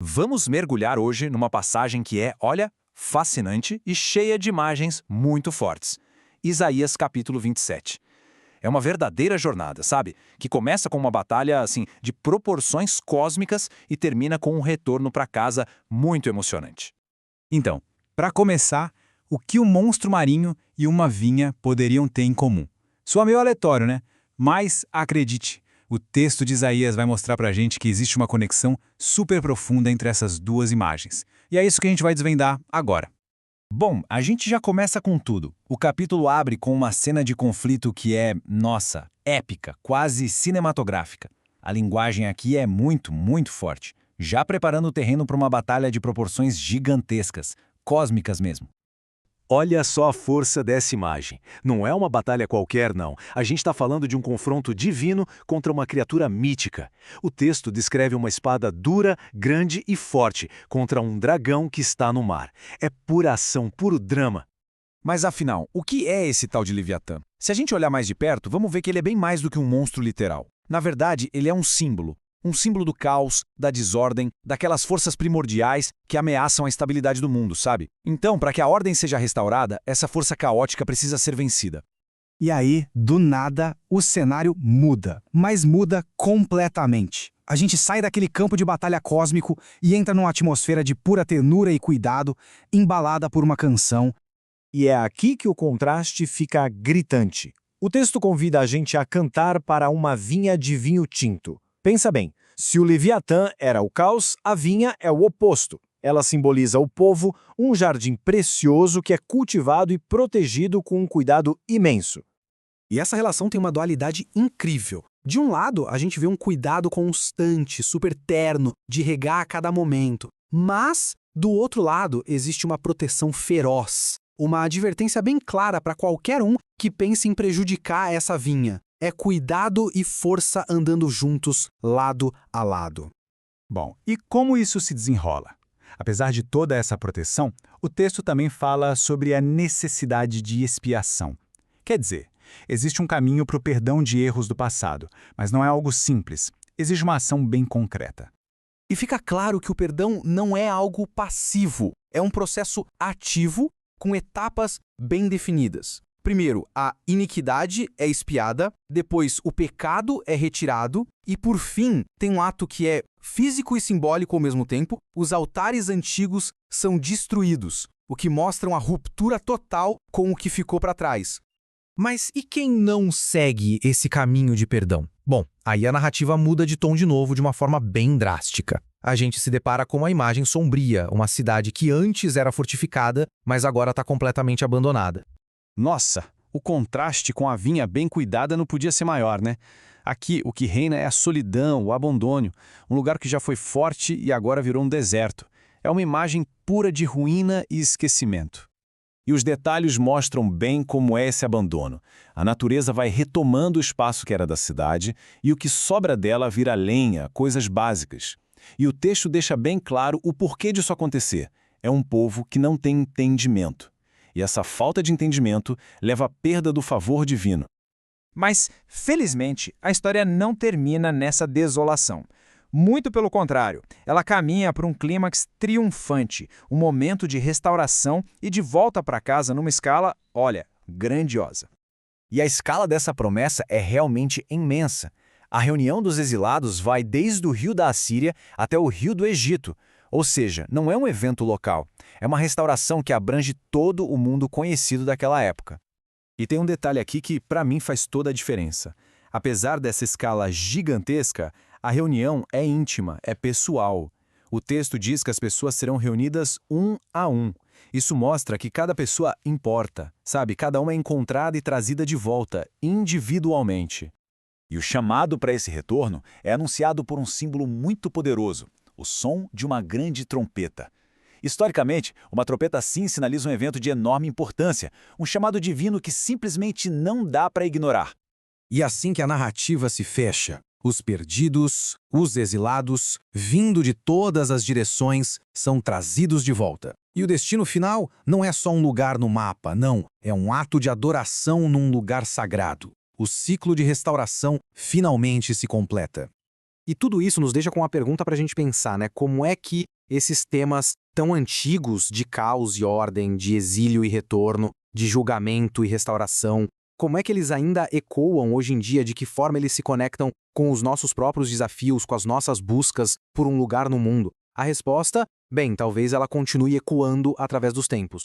Vamos mergulhar hoje numa passagem que é, olha, fascinante e cheia de imagens muito fortes. Isaías capítulo 27. É uma verdadeira jornada, sabe? Que começa com uma batalha, assim, de proporções cósmicas e termina com um retorno para casa muito emocionante. Então, para começar, o que o monstro marinho e uma vinha poderiam ter em comum? Soa meio aleatório, né? Mas, acredite, o texto de Isaías vai mostrar pra gente que existe uma conexão super profunda entre essas duas imagens. E é isso que a gente vai desvendar agora. Bom, a gente já começa com tudo. O capítulo abre com uma cena de conflito que é, nossa, épica, quase cinematográfica. A linguagem aqui é muito forte, já preparando o terreno para uma batalha de proporções gigantescas, cósmicas mesmo. Olha só a força dessa imagem. Não é uma batalha qualquer, não. A gente está falando de um confronto divino contra uma criatura mítica. O texto descreve uma espada dura, grande e forte contra um dragão que está no mar. É pura ação, puro drama. Mas afinal, o que é esse tal de Leviatã? Se a gente olhar mais de perto, vamos ver que ele é bem mais do que um monstro literal. Na verdade, ele é um símbolo. Um símbolo do caos, da desordem, daquelas forças primordiais que ameaçam a estabilidade do mundo, sabe? Então, para que a ordem seja restaurada, essa força caótica precisa ser vencida. E aí, do nada, o cenário muda, mas muda completamente. A gente sai daquele campo de batalha cósmico e entra numa atmosfera de pura ternura e cuidado, embalada por uma canção. E é aqui que o contraste fica gritante. O texto convida a gente a cantar para uma vinha de vinho tinto. Pensa bem, se o Leviatã era o caos, a vinha é o oposto. Ela simboliza o povo, um jardim precioso que é cultivado e protegido com um cuidado imenso. E essa relação tem uma dualidade incrível. De um lado, a gente vê um cuidado constante, super terno, de regar a cada momento. Mas, do outro lado, existe uma proteção feroz. Uma advertência bem clara para qualquer um que pense em prejudicar essa vinha. É cuidado e força andando juntos, lado a lado. Bom, e como isso se desenrola? Apesar de toda essa proteção, o texto também fala sobre a necessidade de expiação. Quer dizer, existe um caminho para o perdão de erros do passado, mas não é algo simples, exige uma ação bem concreta. E fica claro que o perdão não é algo passivo, é um processo ativo com etapas bem definidas. Primeiro, a iniquidade é expiada, depois o pecado é retirado e, por fim, tem um ato que é físico e simbólico ao mesmo tempo, os altares antigos são destruídos, o que mostra uma ruptura total com o que ficou para trás. Mas e quem não segue esse caminho de perdão? Bom, aí a narrativa muda de tom de novo de uma forma bem drástica. A gente se depara com uma imagem sombria, uma cidade que antes era fortificada, mas agora está completamente abandonada. Nossa, o contraste com a vinha bem cuidada não podia ser maior, né? Aqui, o que reina é a solidão, o abandono, um lugar que já foi forte e agora virou um deserto. É uma imagem pura de ruína e esquecimento. E os detalhes mostram bem como é esse abandono. A natureza vai retomando o espaço que era da cidade e o que sobra dela vira lenha, coisas básicas. E o texto deixa bem claro o porquê disso acontecer. É um povo que não tem entendimento. E essa falta de entendimento leva à perda do favor divino. Mas, felizmente, a história não termina nessa desolação. Muito pelo contrário, ela caminha para um clímax triunfante, um momento de restauração e de volta para casa numa escala, olha, grandiosa. E a escala dessa promessa é realmente imensa. A reunião dos exilados vai desde o rio da Assíria até o rio do Egito. Ou seja, não é um evento local, é uma restauração que abrange todo o mundo conhecido daquela época. E tem um detalhe aqui que, para mim, faz toda a diferença. Apesar dessa escala gigantesca, a reunião é íntima, é pessoal. O texto diz que as pessoas serão reunidas um a um. Isso mostra que cada pessoa importa, sabe? Cada uma é encontrada e trazida de volta, individualmente. E o chamado para esse retorno é anunciado por um símbolo muito poderoso, o som de uma grande trompeta. Historicamente, uma trompeta assim sinaliza um evento de enorme importância, um chamado divino que simplesmente não dá para ignorar. E assim que a narrativa se fecha, os perdidos, os exilados, vindo de todas as direções, são trazidos de volta. E o destino final não é só um lugar no mapa, não, é um ato de adoração num lugar sagrado. O ciclo de restauração finalmente se completa. E tudo isso nos deixa com uma pergunta para a gente pensar, né? Como é que esses temas tão antigos de caos e ordem, de exílio e retorno, de julgamento e restauração, como é que eles ainda ecoam hoje em dia, de que forma eles se conectam com os nossos próprios desafios, com as nossas buscas por um lugar no mundo? A resposta, bem, talvez ela continue ecoando através dos tempos.